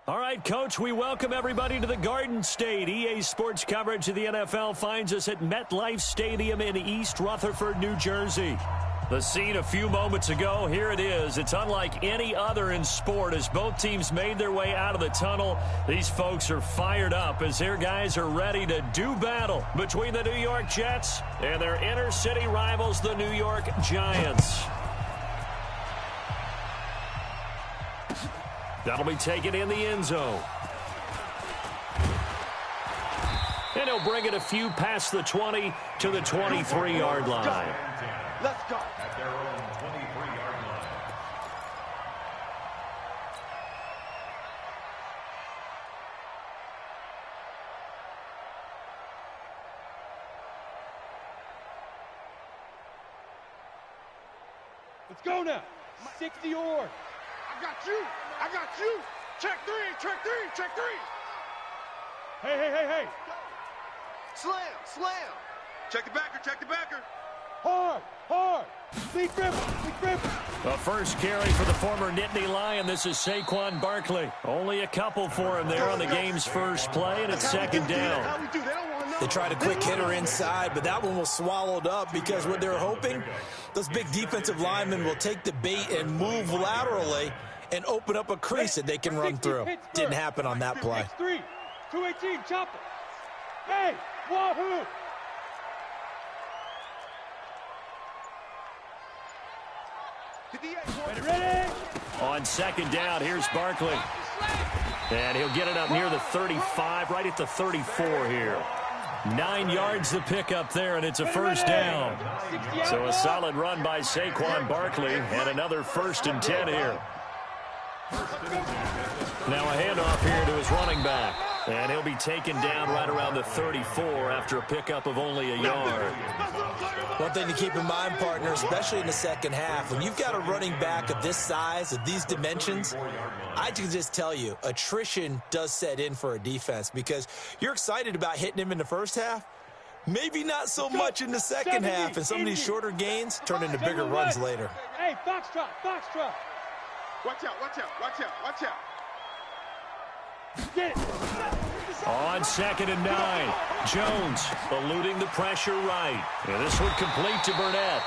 All right, Coach, we welcome everybody to the Garden State. EA Sports coverage of the NFL finds us at MetLife Stadium in East Rutherford, New Jersey. The scene a few moments ago, here it is. It's unlike any other in sport as both teams made their way out of the tunnel. These folks are fired up as their guys are ready to do battle between the New York Jets and their inner city rivals, the New York Giants. That'll be taken in the end zone. And he'll bring it a few past the 20 to the 23-yard line. Let's go. At their own 23-yard line. Let's go now. 60 or. I got you. I got you. Check three. Check three. Check three. Hey. Slam. Slam. Check the backer. Check the backer. Hard. Big grip. The first carry for the former Nittany Lion. This is Saquon Barkley. Only a couple for him there on the game's first play, and it's second down. They tried a quick hitter inside, but that one was swallowed up because what they're hoping, those big defensive linemen will take the bait and move laterally and open up a crease that they can run through. Didn't happen on that play. 218, chopper. Hey, wahoo! Ready? On second down, here's Barkley. And he'll get it up near the 35, right at the 34 here. 9 yards the pickup there, and it's a first down. So a solid run by Saquon Barkley, and another 1st and 10 here. Now a handoff here to his running back. And he'll be taken down right around the 34 after a pickup of only a yard. One thing to keep in mind, partner, especially in the second half, when you've got a running back of this size, of these dimensions, I can just tell you, attrition does set in for a defense because you're excited about hitting him in the first half. Maybe not so much in the second half, and some of these shorter gains turn into bigger runs later. Hey, foxtrot. Watch out. Get it. On 2nd and 9, Jones eluding the pressure right. And this one complete to Burnett.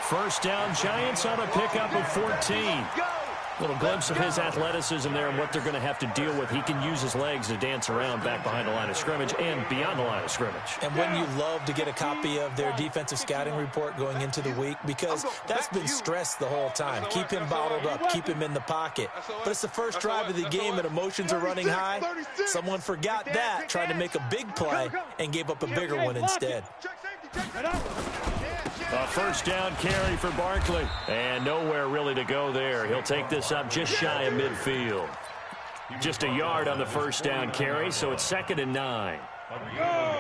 First down, Giants on a pickup of 14. Little glimpse of his athleticism there and what they're going to have to deal with. He can use his legs to dance around back behind the line of scrimmage and beyond the line of scrimmage. And wouldn't you love to get a copy of their defensive scouting report going into the week? Because that's been stressed the whole time. Keep him bottled up. Keep him in the pocket. But it's the first drive of the game and emotions are running high. Someone forgot that, tried to make a big play, and gave up a bigger one instead. A first down carry for Barkley. And nowhere really to go there. He'll take this up just shy of midfield. Just a yard on the first down carry, so it's 2nd and 9.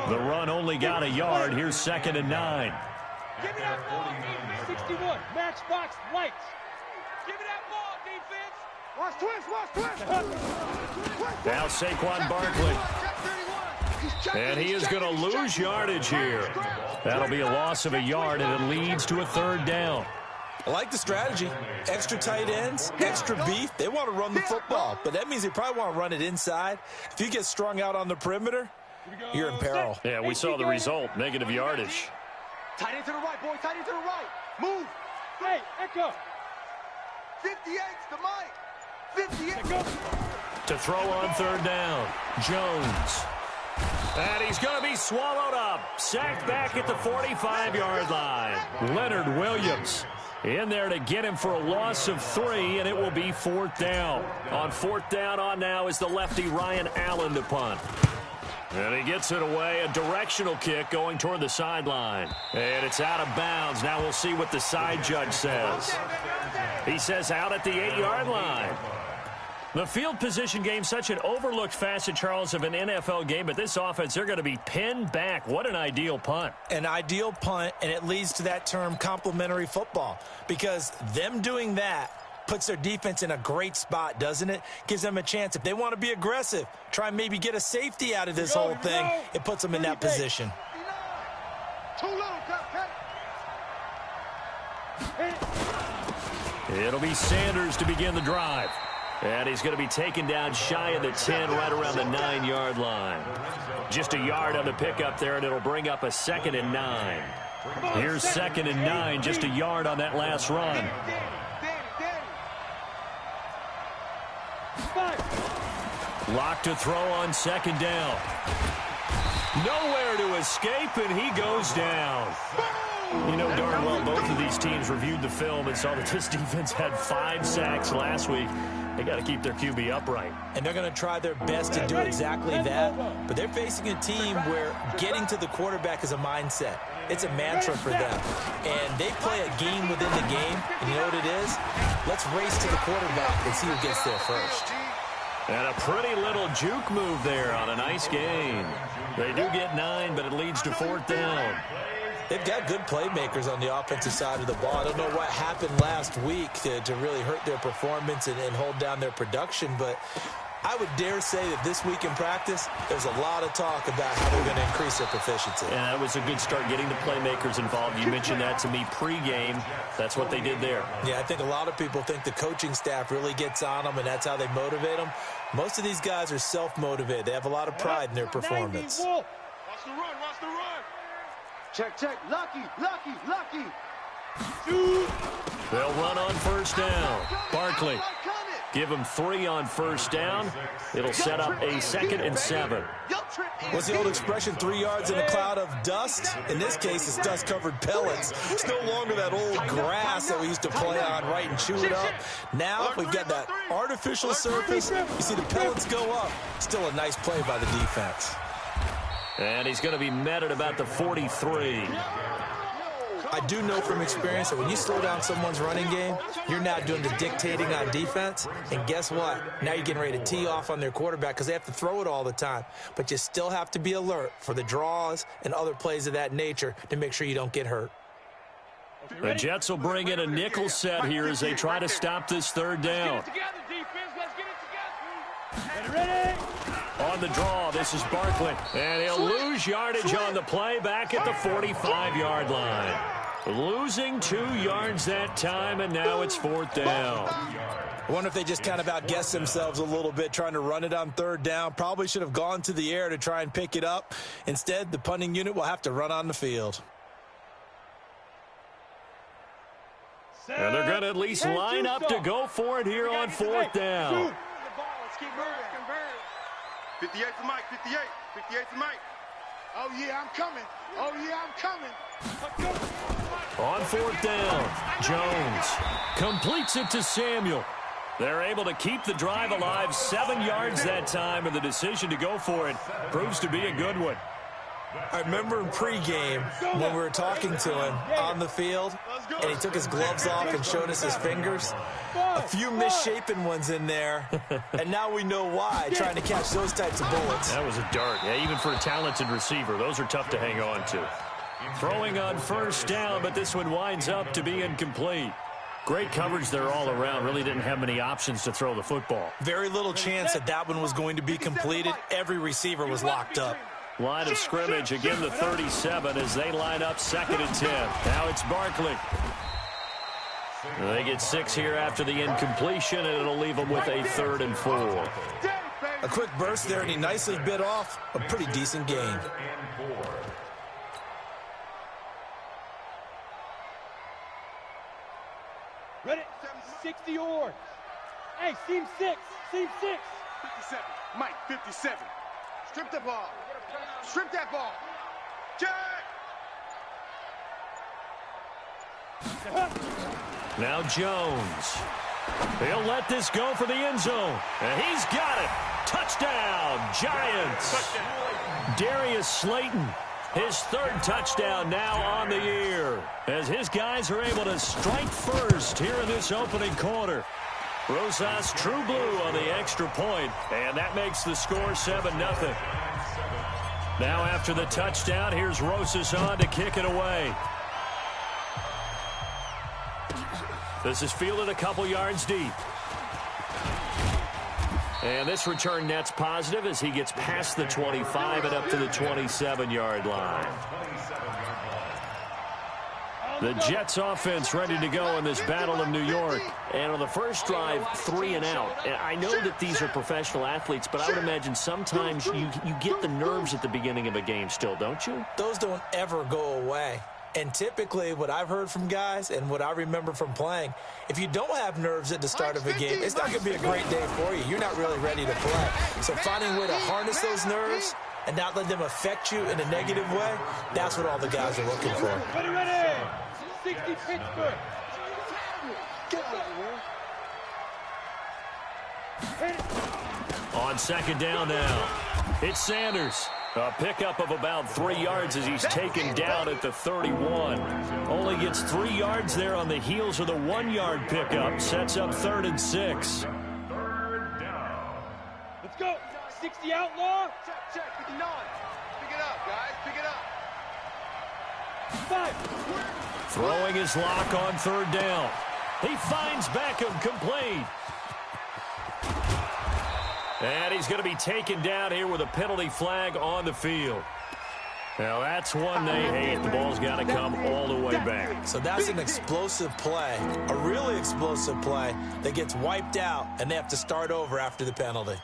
The run only got a yard. Here's 2nd and 9. Give me that ball, 61. Matchbox lights. Give me that ball, defense. Watch twist. Now Saquon Barkley. And he is going to lose yardage here. That'll be a loss of a yard, and it leads to a 3rd down. I like the strategy. Extra tight ends, extra beef. They want to run the football, but that means they probably want to run it inside. If you get strung out on the perimeter, you're in peril. Yeah, we saw the result, negative yardage. Tight end to the right, boy. Tight end to the right. Move. Hey, Echo. 58's the mic. 58. To throw on 3rd down, Jones. And he's going to be swallowed up. Sacked back at the 45-yard line. Leonard Williams in there to get him for a loss of 3, and it will be 4th down. On 4th down on now is the lefty Ryan Allen to punt. And he gets it away, a directional kick going toward the sideline. And it's out of bounds. Now we'll see what the side judge says. He says out at the 8-yard line. The field position game, such an overlooked facet, Charles, of an NFL game, but this offense, they're going to be pinned back. What an ideal punt. An ideal punt, and it leads to that term complementary football, because them doing that puts their defense in a great spot, doesn't it? Gives them a chance. If they want to be aggressive, try and maybe get a safety out of this whole thing, it puts them in that position. Too little, It'll be Sanders to begin the drive. And he's going to be taken down shy of the 10, right around the 9-yard line. Just a yard on the pickup there, and it'll bring up a 2nd and 9. Here's 2nd and 9, just a yard on that last run. Lock to throw on 2nd down. Nowhere to escape, and he goes down. You know darn well both of these teams reviewed the film and saw that this defense had 5 sacks last week. They got to keep their QB upright. And they're going to try their best to do exactly that. But they're facing a team where getting to the quarterback is a mindset. It's a mantra for them. And they play a game within the game. And you know what it is? Let's race to the quarterback and see who gets there first. And a pretty little juke move there on a nice gain. They do get 9, but it leads to 4th down. They've got good playmakers on the offensive side of the ball. I don't know what happened last week to really hurt their performance and hold down their production, but I would dare say that this week in practice, there's a lot of talk about how they're going to increase their proficiency. And that was a good start, getting the playmakers involved. You mentioned that to me pregame. That's what they did there. Yeah, I think a lot of people think the coaching staff really gets on them, and that's how they motivate them. Most of these guys are self-motivated. They have a lot of pride in their performance. Watch the run, watch the run. Check, check, lucky. They'll run on 1st down. Barkley. Give him 3 on 1st down. It'll set up a 2nd and 7. What's the old expression, 3 yards in a cloud of dust? In this case, it's dust-covered pellets. It's no longer that old grass that we used to play on, right, and chew it up. Now we've got that artificial surface. You see the pellets go up. Still a nice play by the defense. And he's going to be met at about the 43. I do know from experience that when you slow down someone's running game, you're now doing the dictating on defense. And guess what? Now you're getting ready to tee off on their quarterback because they have to throw it all the time. But you still have to be alert for the draws and other plays of that nature to make sure you don't get hurt. The Jets will bring in a nickel set here as they try to stop this 3rd down. Let's get it together, defense. Let's get it together. Ready? On the draw, this is Barkley. And he'll lose yardage on the play back at the 45-yard line. Losing 2 yards that time, and now it's 4th down. I wonder if they just kind of outguessed themselves a little bit trying to run it on 3rd down. Probably should have gone to the air to try and pick it up. Instead, the punting unit will have to run on the field. And they're going to at least line up to go for it here on 4th down. 58 to Mike, 58 to Mike. Oh, yeah, I'm coming. On 4th down, Jones completes it to Samuel. They're able to keep the drive alive, 7 yards that time, and the decision to go for it proves to be a good one. I remember in pregame when we were talking to him on the field, and he took his gloves off and showed us his fingers. A few misshapen ones in there, and now we know why, trying to catch those types of bullets. That was a dart. Yeah, even for a talented receiver, those are tough to hang on to. Throwing on 1st down, but this one winds up to be incomplete. Great coverage there all around. Really didn't have many options to throw the football. Very little chance that one was going to be completed. Every receiver was locked up. Line of scrimmage, again the 37 as they line up 2nd and 10. Now it's Barkley. They get 6 here after the incompletion, and it'll leave them with a 3rd and 4. A quick burst there, and he nicely bit off a pretty decent gain. Ready? 60 yards. Hey, seam 6. 57. Mike, 57. Strip the ball. Strip that ball. Check. Now Jones. He'll let this go for the end zone. And he's got it. Touchdown, Giants. Darius Slayton, his 3rd touchdown now on the year, as his guys are able to strike first here in this opening quarter. Rosas true blue on the extra point, and that makes the score 7-0. Now after the touchdown, here's Rosas on to kick it away. This is fielded a couple yards deep. And this return net's positive as he gets past the 25 and up to the 27-yard line. The Jets offense ready to go in this battle of New York. And on the first drive, 3 and out. And I know that these are professional athletes, but I would imagine sometimes you get the nerves at the beginning of a game still, don't you? Those don't ever go away. And typically what I've heard from guys and what I remember from playing, if you don't have nerves at the start of a game, it's not going to be a great day for you. You're not really ready to play. So finding a way to harness those nerves and not let them affect you in a negative way, that's what all the guys are looking for. Ready, ready. 60 Pittsburgh. On second down now, it's Sanders. A pickup of about 3 yards as he's taken down at the 31. Only gets 3 yards there on the heels of the 1-yard pickup. Sets up 3rd and 6. Let's go. 60 outlaw. Check, 59. Pick it up, guys. Pick it up. 5. Throwing his lock on 3rd down. He finds Beckham complete. And he's going to be taken down here with a penalty flag on the field. Now, that's one they hate. The ball's got to come all the way back. So that's an explosive play, a really explosive play that gets wiped out, and they have to start over after the penalty.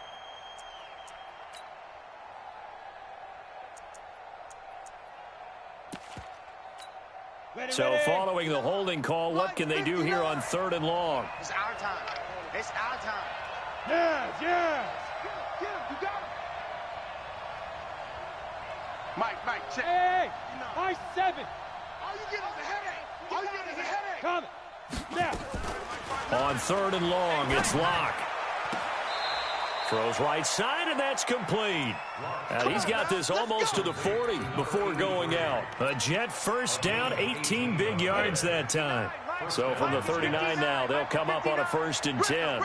So following the holding call, what can they do here on 3rd and long? It's our time. It's our time. Yes, yes. Get him. You got him. Mike, check. Hey, high 7. All you get is a headache. All you get is a headache. Coming. Now. On 3rd and long, it's Locke. Throws right side, and that's complete. Now he's got this almost to the 40 before going out. A Jet first down, 18 big yards that time. So from the 39 now, they'll come up on a 1st and 10.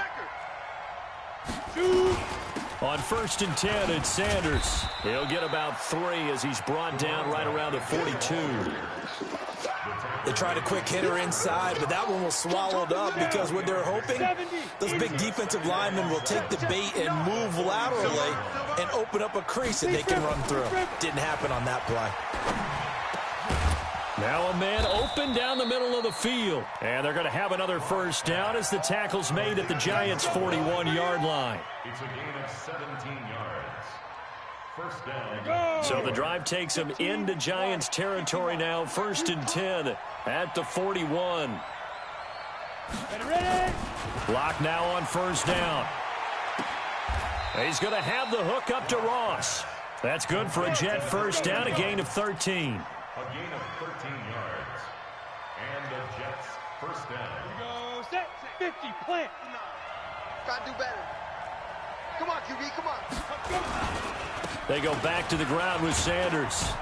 On 1st and 10, it's Sanders. He'll get about 3 as he's brought down right around the 42. They tried a quick hitter inside, but that one was swallowed up because what they're hoping, those big defensive linemen will take the bait and move laterally and open up a crease that they can run through. Didn't happen on that play. Now a man open down the middle of the field. And they're going to have another 1st down as the tackle's made at the Giants' 41-yard line. It's a gain of 17 yards. 1st down. So the drive takes them into Giants territory now. 1st and 10 at the 41. Ready? Lock now on 1st down. He's going to have the hook up to Ross. That's good for a Jet 1st down, a gain of 13. A gain of 13 yards. And the Jets 1st down. Go set. 50. Plant. Gotta do better. Come on, QB. Come on. They go back to the ground with Sanders.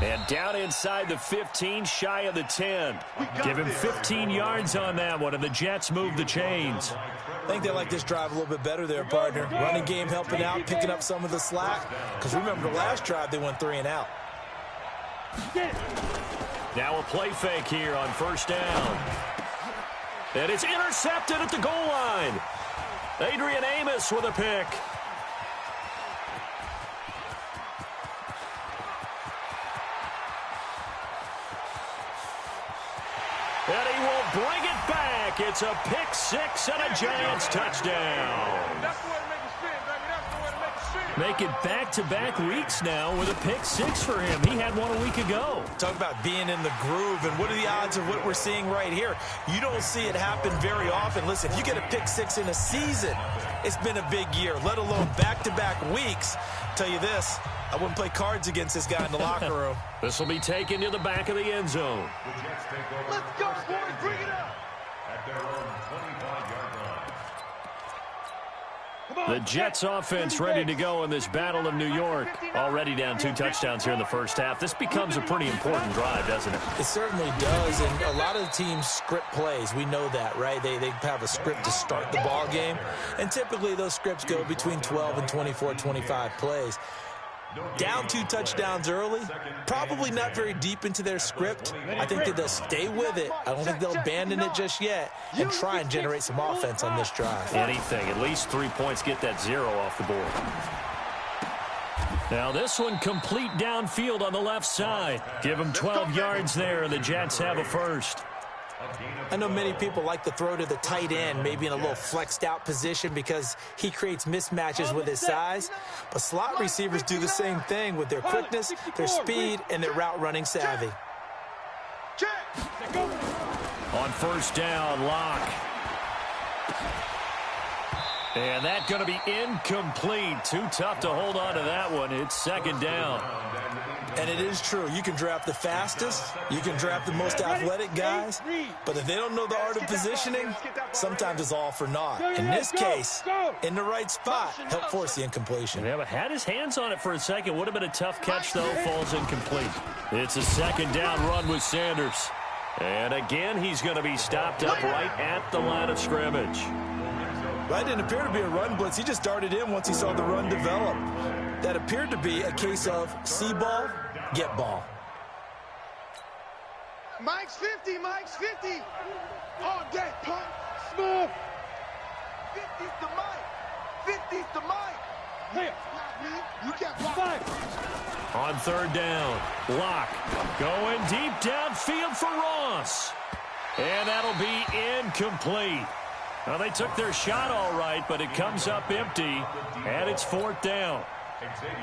And down inside the 15, shy of the 10. Give him 15 yards on that one, and the Jets move the chains. I think they like this drive a little bit better there, partner. Running game helping out, picking up some of the slack. Because remember, the last drive, they went 3 and out. Now a play fake here on 1st down. And it's intercepted at the goal line. Adrian Amos with a pick. And he will bring it back. It's a pick 6 and a Giants touchdown. That's the way to make it spin, baby. That's the way to make it spin. Make it back-to-back weeks now with a pick 6 for him. He had one a week ago. Talk about being in the groove, and what are the odds of what we're seeing right here? You don't see it happen very often. Listen, if you get a pick 6 in a season, it's been a big year, let alone back-to-back weeks. Tell you this, I wouldn't play cards against this guy in the locker room. This will be taken to the back of the end zone. The Jets take over. Let's go, boys. Bring it up. At their own 25-yard line. The Jets offense ready to go in this battle of New York. Already down 2 touchdowns here in the 1st half. This becomes a pretty important drive, doesn't it? It certainly does, and a lot of the teams script plays. We know that, right? They have a script to start the ball game, and typically those scripts go between 12 and 24, 25 plays. Down 2 touchdowns early, probably not very deep into their script. I think that they'll stay with it. I don't think they'll abandon it just yet and try and generate some offense on this drive. Anything, at least 3 points, get that 0 off the board. Now this one complete downfield on the left side. Give them 12 yards there. The Jets have a first. I know many people like to throw to the tight end, maybe in a little flexed out position because he creates mismatches with his size. But slot receivers do the same thing with their quickness, their speed, and their route running savvy. On first down, Locke. And that's going to be incomplete. Too tough to hold on to that one. It's second down. And it is true. You can draft the fastest. You can draft the most athletic guys. But if they don't know the art of positioning, sometimes it's all for naught. In this case, in the right spot, help force the incompletion. Yeah, but had his hands on it for a second. Would have been a tough catch, though. Falls incomplete. It's a second down run with Sanders. And again, he's going to be stopped up right at the line of scrimmage. Right, didn't appear to be a run blitz. He just darted in once he saw the run develop. That appeared to be a case of see ball, get ball. Mike's 50, Mike's 50. All day, punt. Smooth. 50's the Mike. 50's the Mike. Here. You can't block. On third down, Locke going deep downfield for Ross. And that'll be incomplete. Well, they took their shot all right, but it comes up empty, and it's fourth down.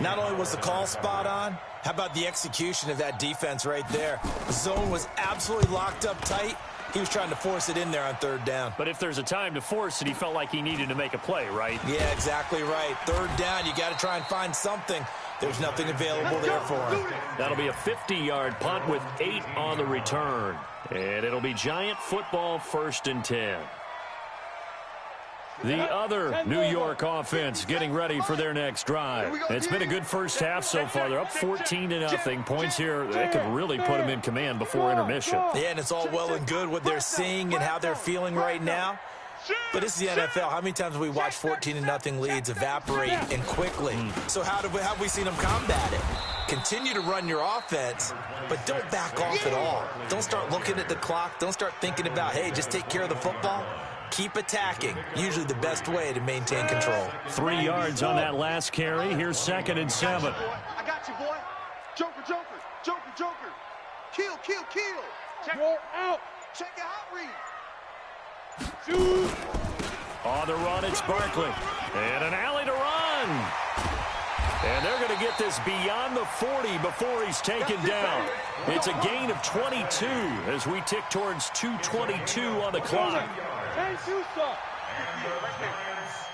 Not only was the call spot on, how about the execution of that defense right there? The zone was absolutely locked up tight. He was trying to force it in there on third down. But if there's a time to force it, he felt like he needed to make a play, right? Yeah, exactly right. Third down, you got to try and find something. There's nothing available there for him. That'll be a 50-yard punt with 8 on the return. And it'll be Giant football, 1st and 10. The other New York offense getting ready for their next drive. It's been a good first half so far. They're up 14-0. Points here, they could really put them in command before intermission. Yeah, and it's all well and good what they're seeing and how they're feeling right now. But this is the NFL. How many times have we watched 14-0 leads evaporate and quickly? So how have we seen them combat it? Continue to run your offense, but don't back off at all. Don't start looking at the clock. Don't start thinking about, hey, just take care of the football. Keep attacking. Usually the best way to maintain control. 3 yards on that last carry. Here's 2nd and 7. I got you, boy. Joker, Joker, Joker, Joker. Kill, kill, kill. Check her out. Check it out, read. Shoot. On the run, it's Barkley. And an alley to run. And they're going to get this beyond the 40 before he's taken down. It's a gain of 22 as we tick towards 2:22 on the clock.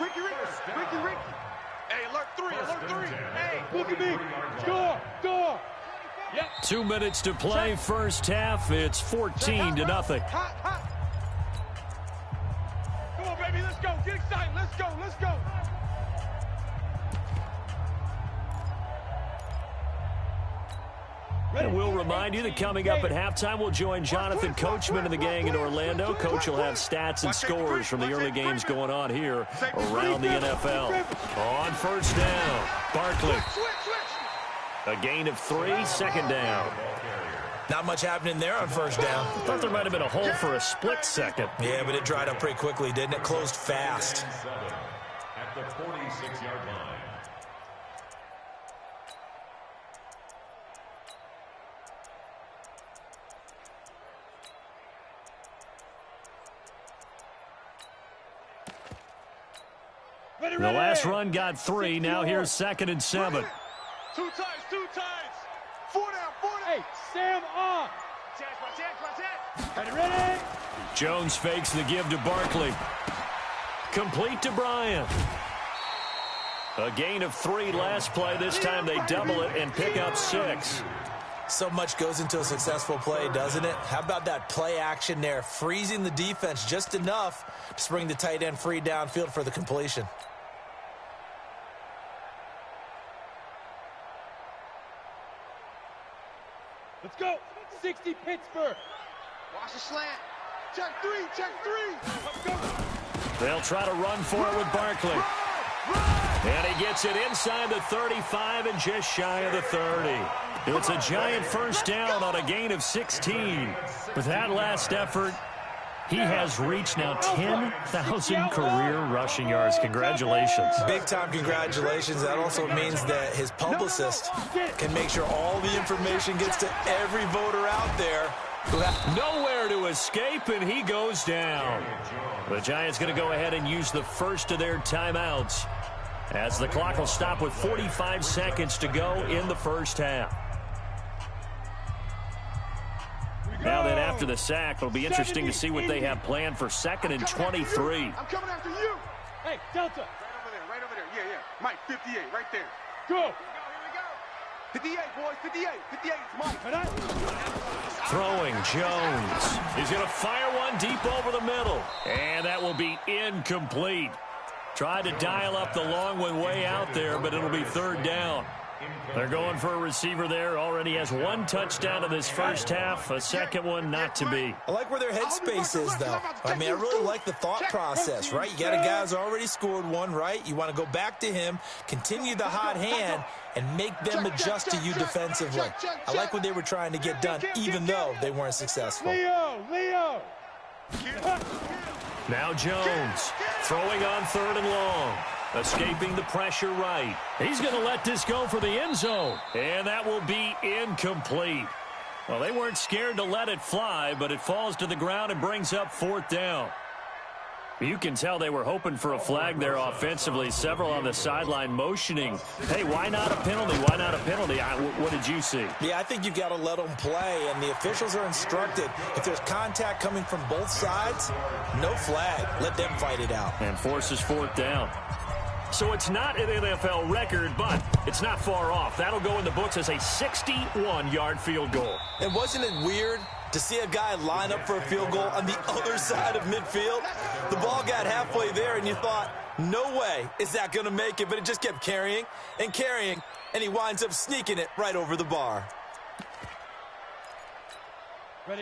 Ricky. Hey, alert 3. Hey, look at me. Score. Yep. 2 minutes to play, first half. It's 14-0. Hot. Come on, baby, let's go. Get excited. Let's go. And we'll remind you that coming up at halftime, we'll join Jonathan Coachman and the gang in Orlando. Coach will have stats and scores from the early games going on here around the NFL. On first down, Barkley. A gain of 3, 2nd down. Not much happening there on first down. I thought there might have been a hole for a split second. Yeah, but it dried up pretty quickly, didn't it? Closed fast. At the 46-yard line. The last run got 3. Now here's 2nd and 7. Two times. 4 down. Hey, Sam on. Ready. Jones fakes the give to Barkley. Complete to Bryant. A gain of 3 last play. This time they double it and pick up 6. So much goes into a successful play, doesn't it? How about that play action there? Freezing the defense just enough to spring the tight end free downfield for the completion. Let's go. 60 Pittsburgh. Watch the slant. Check 3. Let's go. They'll try to run for it with Barkley. And he gets it inside the 35 and just shy of the 30. It's a Giant first down on a gain of 16. With that last effort, He has reached now 10,000 career rushing yards. Congratulations. Big-time congratulations. That also means that his publicist can make sure all the information gets to every voter out there. Nowhere to escape, and he goes down. The Giants going to go ahead and use the first of their timeouts as the clock will stop with 45 seconds to go in the first half. Now then, after the sack, it'll be interesting to see what they have planned for 2nd and 23. I'm coming after you. Hey, Delta. Right over there. Yeah. Mike, 58, right there. Go. Here we go. 58, boys, 58. 58 is Mike. Throwing, Jones. He's going to fire one deep over the middle. And that will be incomplete. Tried to dial up the long one way out there, but it'll be 3rd down. They're going for a receiver there. Already has 1 touchdown in this first half. A second one not to be. I like where their headspace is, though. I mean, I really like the thought process, right? You got a guy who's already scored one, right? You want to go back to him, continue the hot hand, and make them adjust to you defensively. I like what they were trying to get done, even though they weren't successful. Leo. Now Jones throwing on 3rd and long. Escaping the pressure right. He's going to let this go for the end zone. And that will be incomplete. Well, they weren't scared to let it fly, but it falls to the ground and brings up 4th down. You can tell they were hoping for a flag there offensively. Several on the sideline motioning. Hey, why not a penalty? Why not a penalty? What did you see? Yeah, I think you've got to let them play, and the officials are instructed. If there's contact coming from both sides, no flag. Let them fight it out. And forces 4th down. So it's not an NFL record, but it's not far off. That'll go in the books as a 61-yard field goal. And wasn't it weird to see a guy line up for a field goal on the other side of midfield? The ball got halfway there, and you thought, no way is that going to make it, but it just kept carrying, and he winds up sneaking it right over the bar.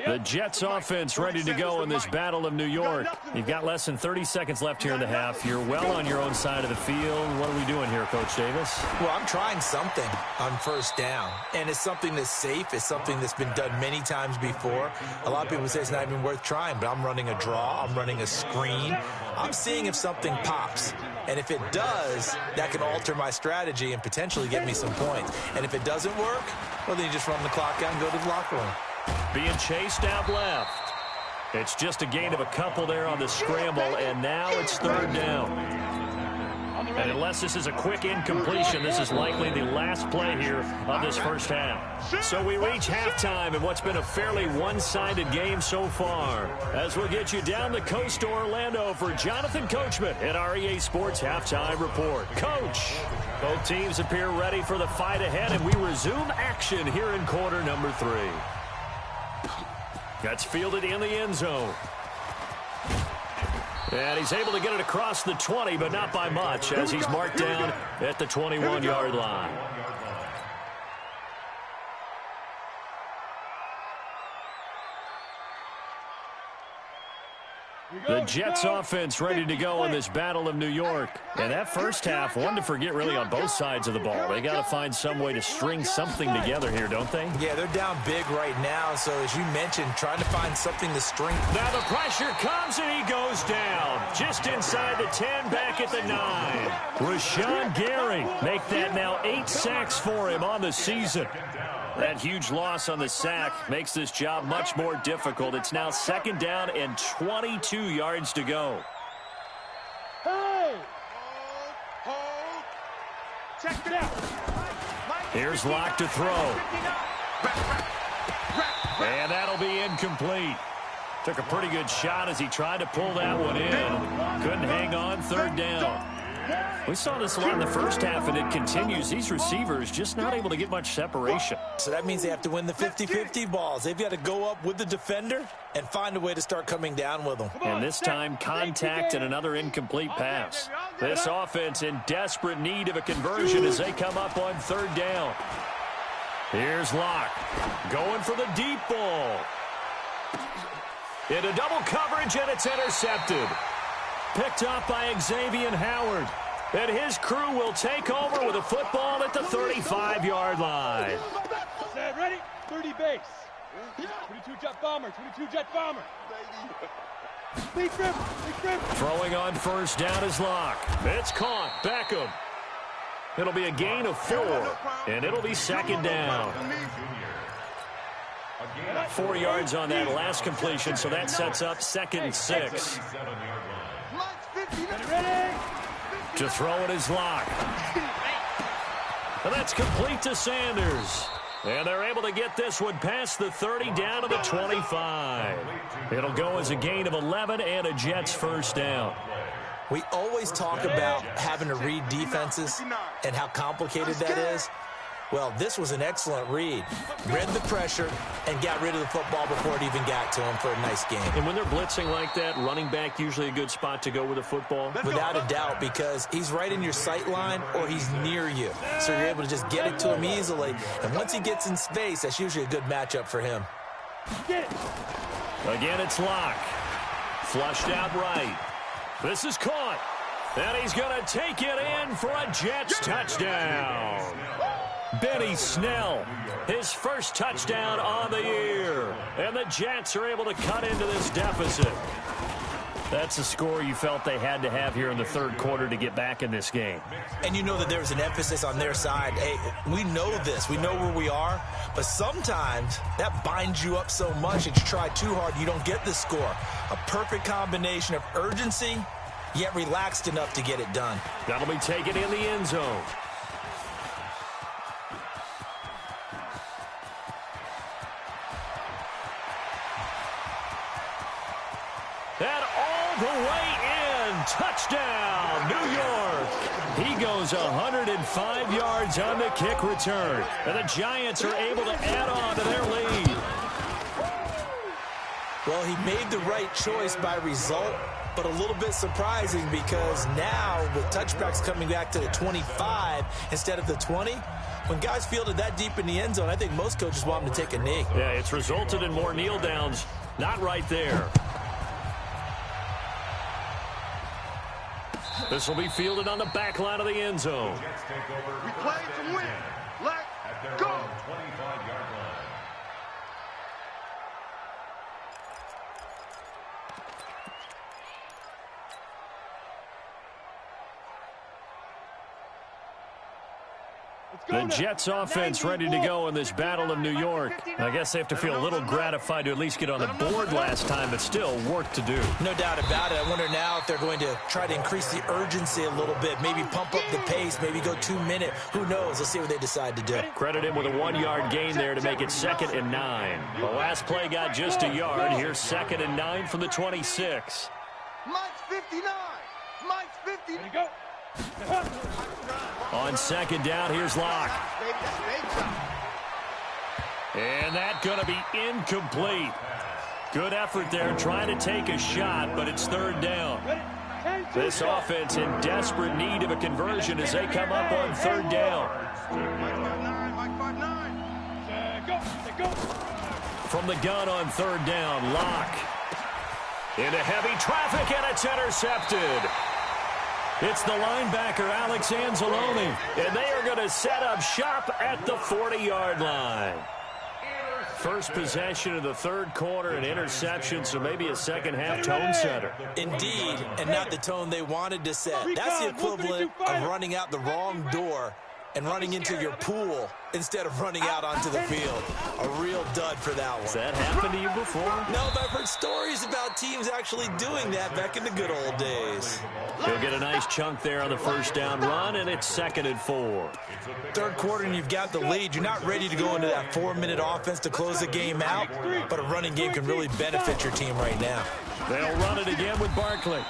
The Jets offense ready to go in this Battle of New York. You've got less than 30 seconds left here in the half. You're well on your own side of the field. What are we doing here, Coach Davis? Well, I'm trying something on 1st down, and it's something that's safe. It's something that's been done many times before. A lot of people say it's not even worth trying, but I'm running a draw. I'm running a screen. I'm seeing if something pops. And if it does, that can alter my strategy and potentially get me some points. And if it doesn't work, well, then you just run the clock out and go to the locker room. Being chased out left. It's just a gain of a couple there on the scramble, and now it's 3rd down. And unless this is a quick incompletion, this is likely the last play here of this first half. So we reach halftime in what's been a fairly one-sided game so far. As we'll get you down the coast to Orlando for Jonathan Coachman at our EA Sports Halftime Report. Coach, both teams appear ready for the fight ahead, and we resume action here in quarter number 3. That's fielded in the end zone. And he's able to get it across the 20, but not by much, as he's marked down at the 21-yard line. The Jets offense ready to go in this Battle of New York. And that first half, one to forget really on both sides of the ball. They got to find some way to string something together here, don't they? Yeah, they're down big right now. So as you mentioned, trying to find something to string. Now the pressure comes and he goes down. Just inside the 10, back at the 9. Rashawn Gary make that now 8 sacks for him on the season. That huge loss on the sack makes this job much more difficult. It's now 2nd down and 22 yards to go. Hey! Hold. Check it out. Here's Locke to throw. And that'll be incomplete. Took a pretty good shot as he tried to pull that one in. Couldn't hang on, 3rd down. We saw this a lot in the first half, and it continues. These receivers just not able to get much separation. So that means they have to win the 50-50 balls. They've got to go up with the defender and find a way to start coming down with them. And this time, contact and another incomplete pass. This offense in desperate need of a conversion as they come up on 3rd down. Here's Locke going for the deep ball. Into double coverage, and it's intercepted. Picked up by Xavier Howard. And his crew will take over with a football at the 35-yard line. Set, ready? 30 base. 22 jet bomber. 22 jet bomber. Throwing on first down is Locke. It's caught. Beckham. It'll be a gain of 4, and it'll be second down. 4 yards on that last completion, so that sets up 2nd and 6. To throw it is Locke. And that's complete to Sanders. And they're able to get this one past the 30 down to the 25. It'll go as a gain of 11 and a Jets first down. We always talk about having to read defenses and how complicated that is. Well, this was an excellent read. Read the pressure and got rid of the football before it even got to him for a nice game. And when they're blitzing like that, running back usually a good spot to go with the football? Without a doubt, because he's right in your sight line or he's near you. So you're able to just get it to him easily. And once he gets in space, that's usually a good matchup for him. Again, it's Locke. Flushed out right. This is caught. And he's going to take it in for a Jets touchdown. Benny Snell, his first touchdown on the year. And the Jets are able to cut into this deficit. That's a score you felt they had to have here in the third quarter to get back in this game. And you know that there's an emphasis on their side. Hey, we know this. We know where we are. But sometimes that binds you up so much that you try too hard, you don't get the score. A perfect combination of urgency, yet relaxed enough to get it done. That'll be taken in the end zone. And all the way in. Touchdown, New York. He goes 105 yards on the kick return. And the Giants are able to add on to their lead. Well, he made the right choice by result, but a little bit surprising because now with touchbacks coming back to the 25 instead of the 20, when guys fielded that deep in the end zone, I think most coaches want them to take a knee. Yeah, it's resulted in more kneel downs. Not right there. This will be fielded on the back line of the end zone. We played to win. Let's go. 25-yard line. The Jets offense ready to go in this Battle of New York. I guess they have to feel a little gratified to at least get on the board last time, but still work to do. No doubt about it. I wonder now if they're going to try to increase the urgency a little bit, maybe pump up the pace, maybe go 2 minute. Who knows? Let's see what they decide to do. Credit him with a 1-yard gain there to make it 2nd and 9. The last play got just a yard. Here's 2nd and 9 from the 26. Mike's 59. Mike's 50. There you go. On 2nd down, here's Locke. And that's going to be incomplete. Good effort there trying to take a shot, but it's 3rd down. This offense in desperate need of a conversion as they come up on 3rd down. From the gun on 3rd down, Locke. Into heavy traffic, and it's intercepted. It's the linebacker, Alex Anzalone, and they are going to set up shop at the 40-yard line. First possession of the third quarter, an interception, so maybe a second-half tone setter. Indeed, and not the tone they wanted to set. That's the equivalent of running out the wrong door and running into your pool instead of running out onto the field. A real dud for that one. Has that happened to you before? No, but I've heard stories about teams actually doing that back in the good old days. He'll get a nice chunk there on the first down run, and it's 2nd and 4. Third quarter, and you've got the lead. You're not ready to go into that 4-minute offense to close the game out, but a running game can really benefit your team right now. They'll run it again with Barkley.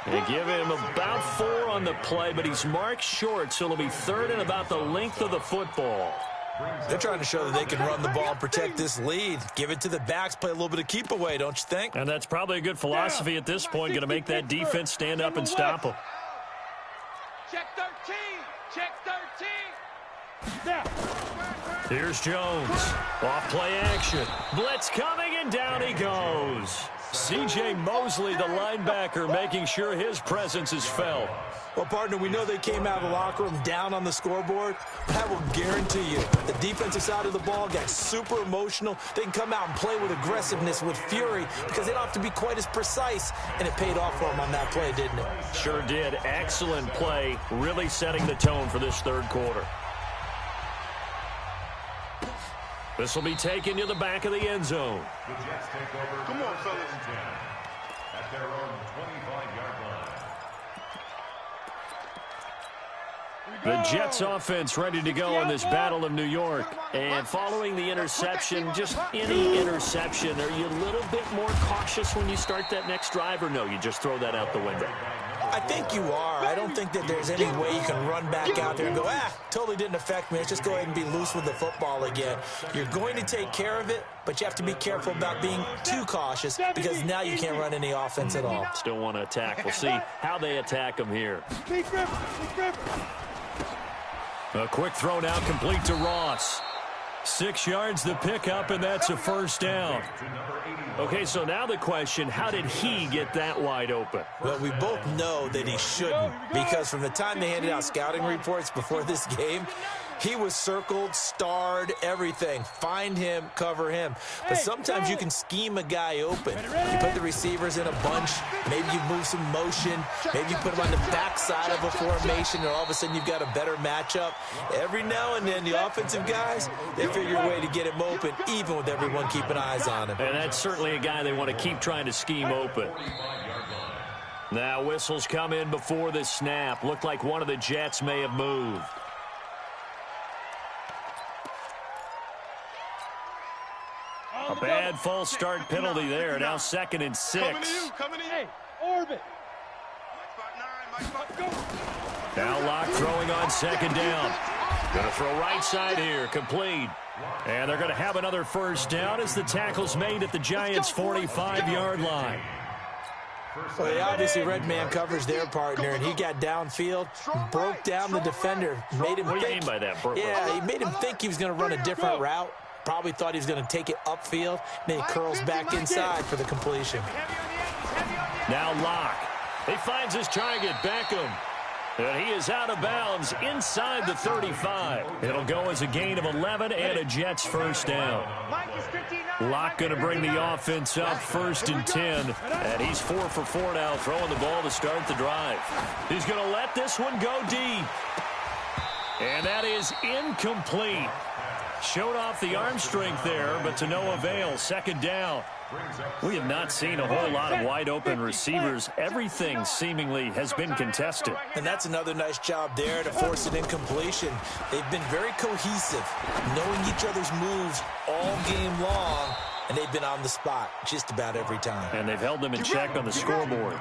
They give him about 4 on the play, but he's marked short, so it'll be 3rd and about the length of the football. They're trying to show that they can run the ball and protect this lead. Give it to the backs, play a little bit of keep away, don't you think? And that's probably a good philosophy at this point, going to make that defense stand up and stop them. Check 13. Check 13. Now. Here's Jones. Off play action. Blitz coming, and down he goes. C.J. Mosley, the linebacker, making sure his presence is felt. Well, partner, we know they came out of the locker room down on the scoreboard, but I will guarantee you the defensive side of the ball got super emotional. They can come out and play with aggressiveness, with fury, because they don't have to be quite as precise, and it paid off for them on that play, didn't it? Sure did. Excellent play, really setting the tone for this third quarter. This will be taken to the back of the end zone. The Jets take over. Come on, fellas. At their own 25-yard line. The Jets offense ready to go in this Battle of New York. And following the interception, just any interception, are you a little bit more cautious when you start that next drive, or no, you just throw that out the window? I think you are. I don't think that there's any way you can run back out there and go, totally didn't affect me. Let's just go ahead and be loose with the football again. You're going to take care of it, but you have to be careful about being too cautious because now you can't run any offense at all. Still want to attack. We'll see how they attack them here. A quick throw now complete to Ross. 6 yards the pickup, and that's a first down. Okay, so now the question, how did he get that wide open? Well, we both know that he shouldn't, because from the time they handed out scouting reports before this game, he was circled, starred, everything. Find him, cover him. But sometimes you can scheme a guy open. You put the receivers in a bunch. Maybe you move some motion. Maybe you put them on the backside of a formation, and all of a sudden you've got a better matchup. Every now and then, the offensive guys, they figure a way to get him open, even with everyone keeping eyes on him. And that's certainly a guy they want to keep trying to scheme open. Now whistles come in before the snap. Looked like one of the Jets may have moved. A bad false start penalty there. Now 2nd and 6. Coming to you. Hey, orbit. Now Locke throwing on 2nd down. Going to throw right side here. Complete. And they're going to have another first down as the tackle's made at the Giants' 45-yard line. Well, they obviously red man covers their partner, and he got downfield, broke down the defender, made him What do you think. mean by that? Yeah, he made him think he was going to run a different route. Probably thought he was going to take it upfield. Then he curls back inside for the completion. Now Locke. He finds his target, Beckham. And he is out of bounds inside the 35. It'll go as a gain of 11 and a Jets first down. Locke going to bring the offense up 1st and 10. And he's 4 for 4 now, throwing the ball to start the drive. He's going to let this one go deep. And that is incomplete. Showed off the arm strength there, but to no avail. 2nd down. We have not seen a whole lot of wide-open receivers. Everything seemingly has been contested. And that's another nice job there to force an incompletion. They've been very cohesive, knowing each other's moves all game long, and they've been on the spot just about every time. And they've held them in check on the scoreboard.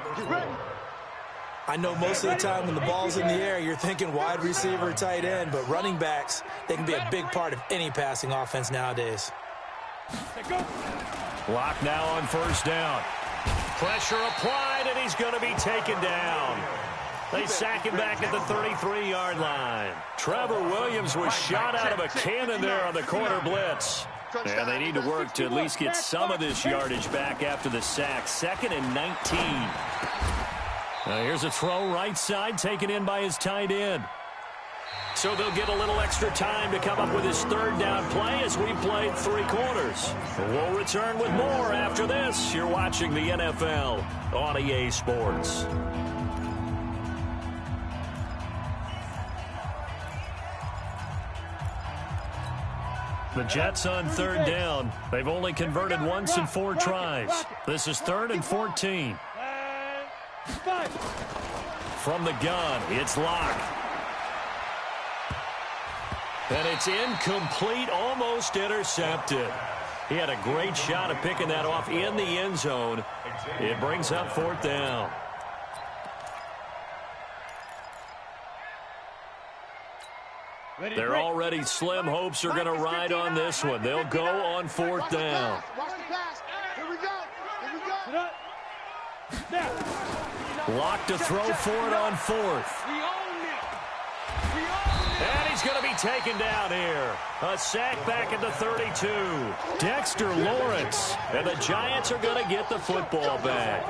I know most of the time when the ball's in the air, you're thinking wide receiver, tight end, but running backs, they can be a big part of any passing offense nowadays. Locke now on 1st down. Pressure applied, and he's going to be taken down. They sack him back at the 33-yard line. Trevor Williams was shot out of a cannon there on the corner blitz. And they need to work to at least get some of this yardage back after the sack. 2nd and 19. Now here's a throw right side taken in by his tight end. So they'll get a little extra time to come up with his 3rd down play as we played 3 quarters. We'll return with more after this. You're watching the NFL on EA Sports. The Jets on 3rd down. They've only converted once in 4 tries. This is 3rd and 14. From the gun, it's Locke. And it's incomplete, almost intercepted. He had a great shot at picking that off in the end zone. It brings up 4th down. They're already slim hopes are going to ride on this one. They'll go on 4th down. Locke to throw for it on 4th. And he's he's going to be taken down here. A sack back at the 32. Dexter Lawrence. And the Giants are going to get the football back.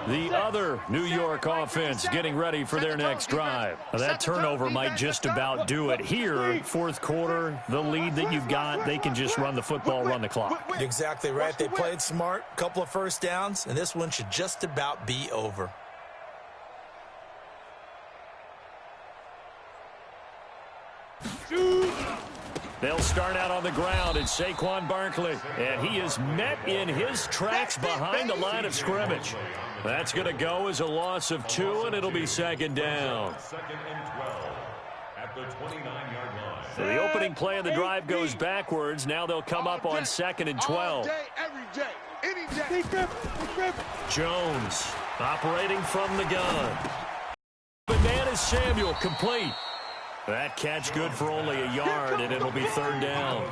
The other New York offense getting ready for their next drive. That turnover might just about do it. Here, fourth quarter, the lead that you've got, they can just run the football, run the clock. Exactly right. They played smart, couple of first downs, and this one should just about be over. They'll start out on the ground. It's Saquon Barkley, and he is met in his tracks behind the line of scrimmage. That's going to go as a loss of 2, and it'll be second down. Second and 12 at the 29-yard line. So the opening play of the drive goes backwards. Now they'll come up on second and 12. All day, every day, any day. Jones operating from the gun. The man is Samuel, complete. That catch good for only a yard, and it'll be third down.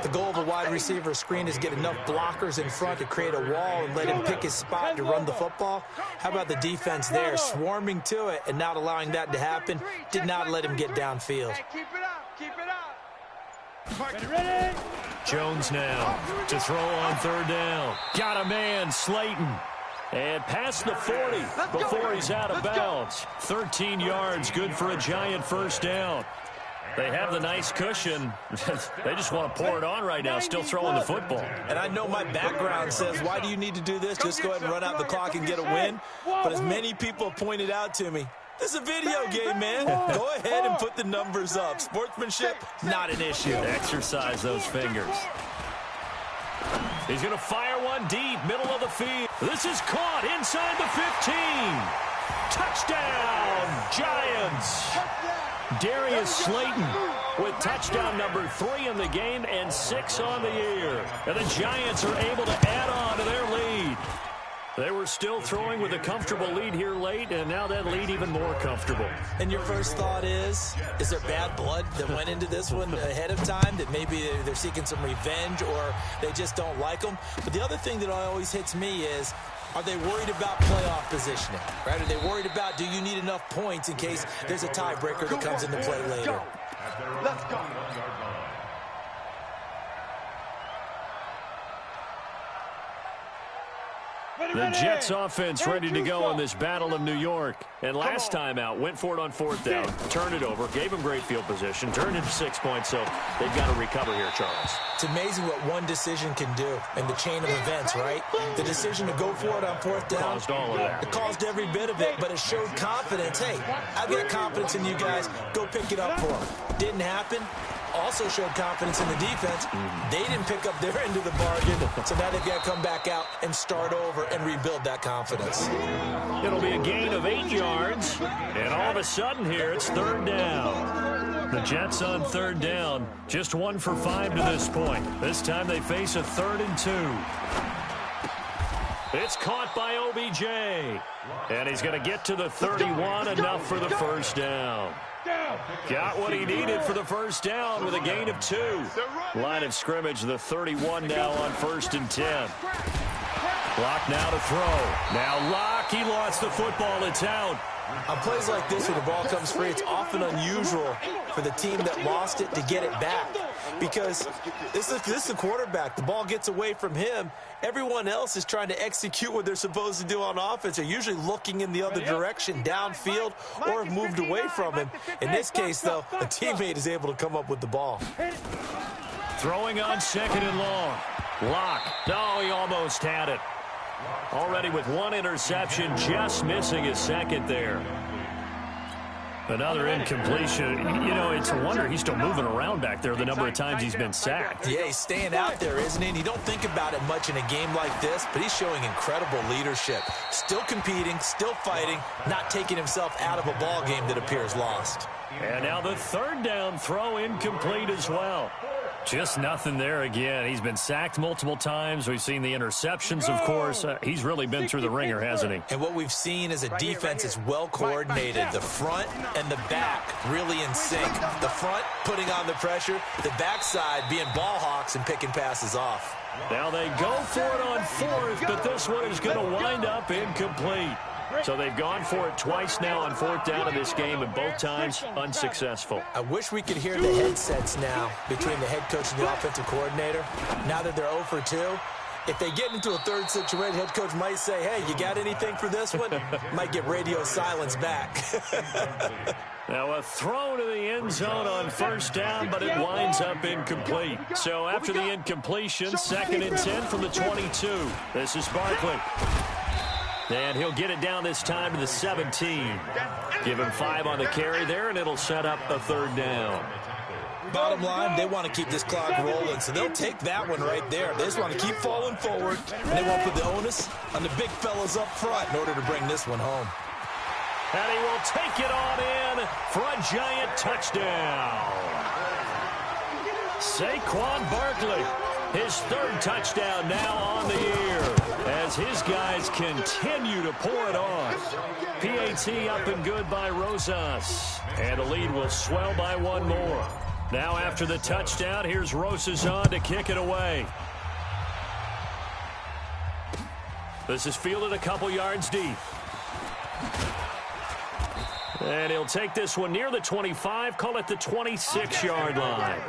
The goal of a wide receiver screen is get enough blockers in front to create a wall and let him pick his spot to run the football. How about the defense there, swarming to it and not allowing that to happen? Did not let him get downfield. Keep it up, keep it up. Ready? Jones now to throw on third down. Got a man, Slayton. And past the 40 before he's out of bounds. 13 yards, good for a Giant first down. They have the nice cushion. They just want to pour it on right now, still throwing the football. And I know my background says, why do you need to do this? Just go ahead and run out the clock and get a win. But as many people have pointed out to me, this is a video game, man. Go ahead and put the numbers up. Sportsmanship, not an issue. Exercise those fingers. He's going to fire one deep, middle of the field. This is caught inside the 15. Touchdown, Giants. Darius Slayton with touchdown number 3 in the game and 6 on the year. And the Giants are able to add on to their lead. They were still throwing with a comfortable lead here late, and now that lead even more comfortable. And your first thought is there bad blood that went into this one ahead of time, that maybe they're seeking some revenge or they just don't like them? But the other thing that always hits me is, are they worried about playoff positioning? Right? Are they worried about, do you need enough points in case there's a tiebreaker that comes into play later? Let's go. The Jets offense ready to go in this Battle of New York. And last time out, went for it on fourth down, turned it over, gave them great field position, turned into 6 points, so they've got to recover here, Charles. It's amazing what one decision can do in the chain of events, right? The decision to go for it on fourth down. Caused all of that. It caused every bit of it, but it showed confidence. Hey, I've got confidence in you guys. Go pick it up for them. Didn't happen. Also showed confidence in the defense. They didn't pick up their end of the bargain, so now they've got to come back out and start over and rebuild that confidence. It'll be a gain of 8 yards, and all of a sudden here it's third down. The Jets on third down, just 1 for 5 to this point. This time they face a 3rd and 2. It's caught by OBJ, and he's going to get to the 31, enough for the first down. Got what he needed for the first down with a gain of 2. Line of scrimmage, the 31 now on 1st and 10. Lock now to throw. Now Lock, he lost the football. It's out. On plays like this where the ball comes free, it's often unusual for the team that lost it to get it back. Because this is the quarterback. The ball gets away from him. Everyone else is trying to execute what they're supposed to do on offense. They're usually looking in the other direction, downfield, or have moved away from him. In this case, though, a teammate is able to come up with the ball. Throwing on 2nd and long. Lock. No, he almost had it. Already with 1 interception, just missing his 2nd there. Another incompletion. You know, it's a wonder he's still moving around back there the number of times he's been sacked. Yeah, he's staying out there, isn't he? And you don't think about it much in a game like this, but he's showing incredible leadership. Still competing, still fighting, not taking himself out of a ball game that appears lost. And now the 3rd down throw incomplete as well. Just nothing there again. He's been sacked multiple times. We've seen the interceptions, of course. He's really been through the ringer, hasn't he? And what we've seen is a defense that's well coordinated. The front and the back really in sync. The front putting on the pressure. The backside being ball hawks and picking passes off. Now they go for it on 4th, but this one is going to wind up incomplete. So they've gone for it twice now on fourth down in this game, and both times unsuccessful. I wish we could hear the headsets now between the head coach and the offensive coordinator. Now that they're 0 for 2, if they get into a third situation, head coach might say, hey, you got anything for this one? Might get radio silence back. Now a throw to the end zone on first down, but it winds up incomplete. So after the incompletion, 2nd and 10 from the 22. This is Barkley. And he'll get it down this time to the 17. Give him 5 on the carry there, and it'll set up a 3rd down. Bottom line, they want to keep this clock rolling, so they'll take that one right there. They just want to keep falling forward, and they won't put the onus on the big fellas up front in order to bring this one home. And he will take it on in for a giant touchdown. Saquon Barkley, his 3rd touchdown now on the year as his guys continue to pour it on. PAT up and good by Rosas, and the lead will swell by 1 more. Now after the touchdown, here's Rosas on to kick it away. This is fielded a couple yards deep. And he'll take this one near the 25, call it the 26-yard line.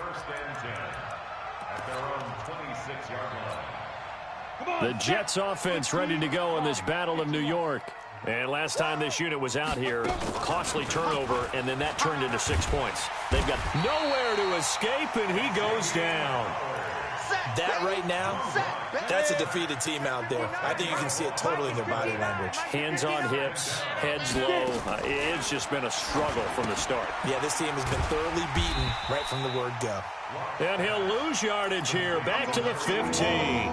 The Jets offense ready to go in this Battle of New York. And last time this unit was out here, costly turnover, and then that turned into 6 points. They've got nowhere to escape, and he goes down. That right now, that's a defeated team out there. I think you can see it totally in their body language. Hands on hips, heads low. It's just been a struggle from the start. Yeah, this team has been thoroughly beaten right from the word go. And he'll lose yardage here, back to the 15.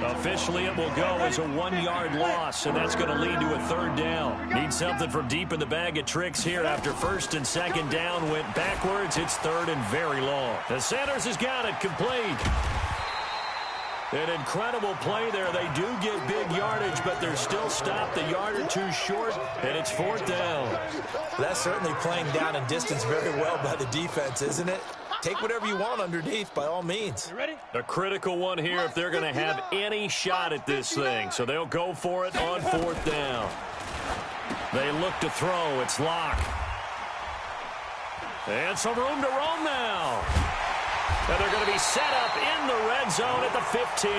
Officially, it will go as a 1-yard loss, and that's going to lead to a 3rd down. Need something from deep in the bag of tricks here after 1st and 2nd down went backwards. It's 3rd and very long. The Sanders has got it complete. An incredible play there. They do get big yardage, but they're still stopped a yard or 2 short, and it's 4th down. That's certainly playing down and distance very well by the defense, isn't it? Take whatever you want underneath, by all means. You ready? A critical one here if they're going to have any shot at this thing. So they'll go for it on 4th down. They look to throw. It's Locke. And some room to roam now. And they're going to be set up in the red zone at the 15.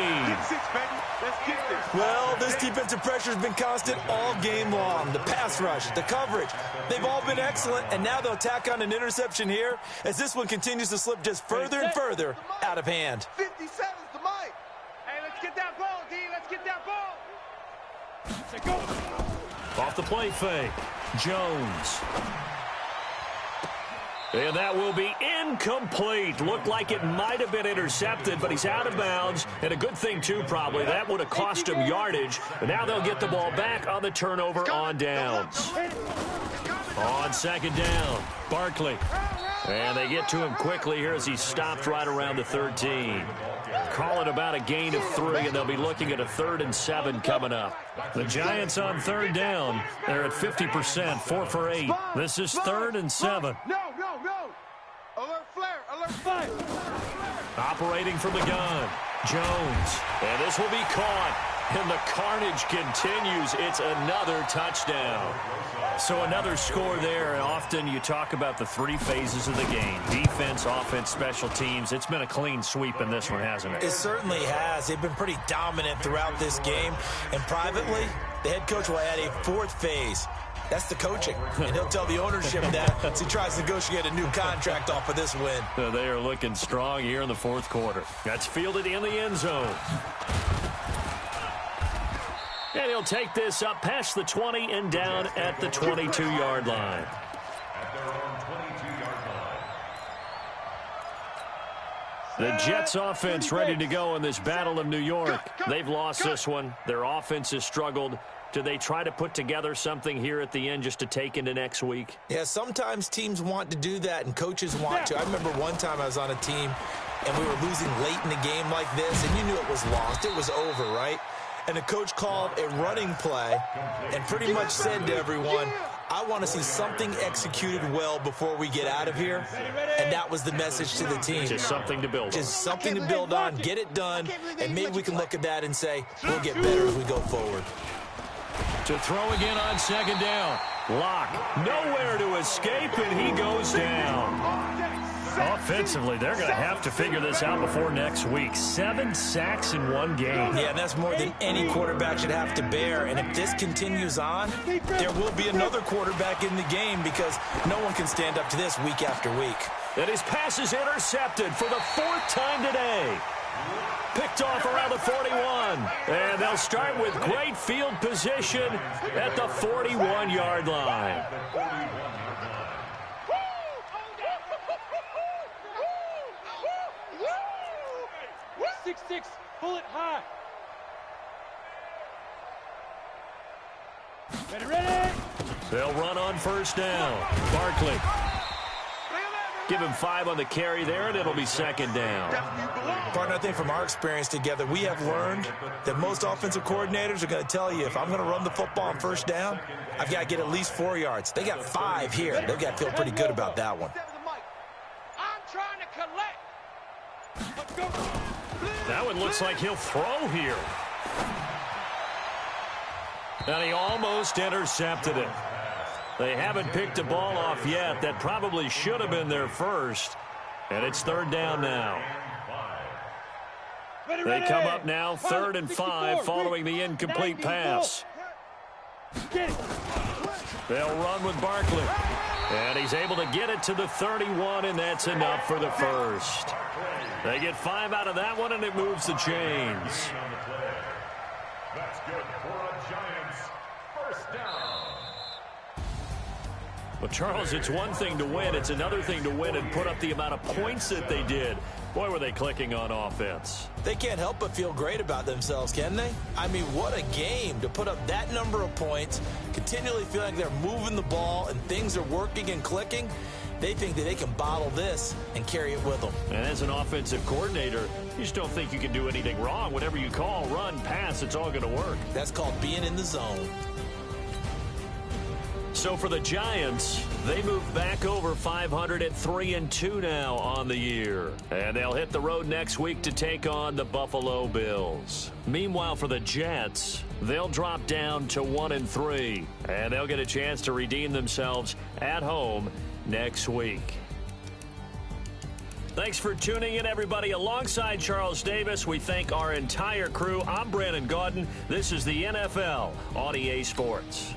Well, this defensive pressure has been constant all game long. The pass rush, the coverage, they've all been excellent, and now they'll tack on an interception here as this one continues to slip just further and further out of hand. 57's the mic. Hey, let's get that ball, D. Let's get that ball. Say go. Off the play fake. Jones. And that will be incomplete. Looked like it might have been intercepted, but he's out of bounds. And a good thing, too, probably. That would have cost him yardage. But now they'll get the ball back on the turnover on downs. On 2nd down, Barkley. And they get to him quickly here as he's stopped right around the 13. Call it about a gain of 3, and they'll be looking at a 3rd and 7 coming up. The Giants on 3rd down. They're at 50%, 4 for 8. This is 3rd and 7. No. Alert flare, alert fire. Operating from the gun, Jones. And this will be caught. And the carnage continues. It's another touchdown. So another score there. And often you talk about the 3 phases of the game. Defense, offense, special teams. It's been a clean sweep in this one, hasn't it? It certainly has. They've been pretty dominant throughout this game. And privately, the head coach will add a 4th phase. That's the coaching. And he'll tell the ownership that as he tries to negotiate a new contract off of this win. They are looking strong here in the 4th quarter. That's fielded in the end zone. And he'll take this up past the 20 and down at the 22-yard line. The Jets offense ready to go in this Battle of New York. They've lost this one. Their offense has struggled. Do they try to put together something here at the end just to take into next week? Yeah, sometimes teams want to do that and coaches want to. I remember one time I was on a team and we were losing late in the game like this, and you knew it was lost. It was over, right? And the coach called a running play and pretty much said to everyone, I want to see something executed well before we get out of here. And that was the message to the team. Just something to build on. Just something to build on, get it done, and maybe we can look at that and say, we'll get better as we go forward. To throw again on second down. Lock. Nowhere to escape, and he goes down. Offensively, they're going to have to figure this out before next week. 7 sacks in one game. Yeah, that's more than any quarterback should have to bear. And if this continues on, there will be another quarterback in the game because no one can stand up to this week after week. And his pass is intercepted for the 4th time today. Picked off around the 41. And they'll start with great field position at the 41-yard line. 6-6, pull it high. Ready. They'll run on first down. Barkley. Give him 5 on the carry there, and it'll be second down. Partner, I think from our experience together, we have learned that most offensive coordinators are going to tell you, if I'm going to run the football on first down, I've got to get at least 4 yards. They got 5 here. They've got to feel pretty good about that one. I'm trying to collect. That one looks like he'll throw here. And he almost intercepted it. They haven't picked a ball off yet. That probably should have been their first. And it's 3rd down now. They come up now 3rd and 5 following the incomplete pass. They'll run with Barkley. And he's able to get it to the 31, and that's enough for the first. They get 5 out of that one, and it moves the chains. That's good for a Giants first down. Well, Charles, it's one thing to win. It's another thing to win and put up the amount of points that they did. Boy, were they clicking on offense. They can't help but feel great about themselves, can they? I mean, what a game to put up that number of points, continually feel like they're moving the ball and things are working and clicking. They think that they can bottle this and carry it with them. And as an offensive coordinator, you just don't think you can do anything wrong. Whatever you call, run, pass, it's all going to work. That's called being in the zone. So for the Giants, they move back over 500 at 3-2 now on the year. And they'll hit the road next week to take on the Buffalo Bills. Meanwhile, for the Jets, they'll drop down to 1-3. And they'll get a chance to redeem themselves at home next week. Thanks for tuning in, everybody. Alongside Charles Davis, we thank our entire crew. I'm Brandon Gaudin. This is the NFL on EA Sports.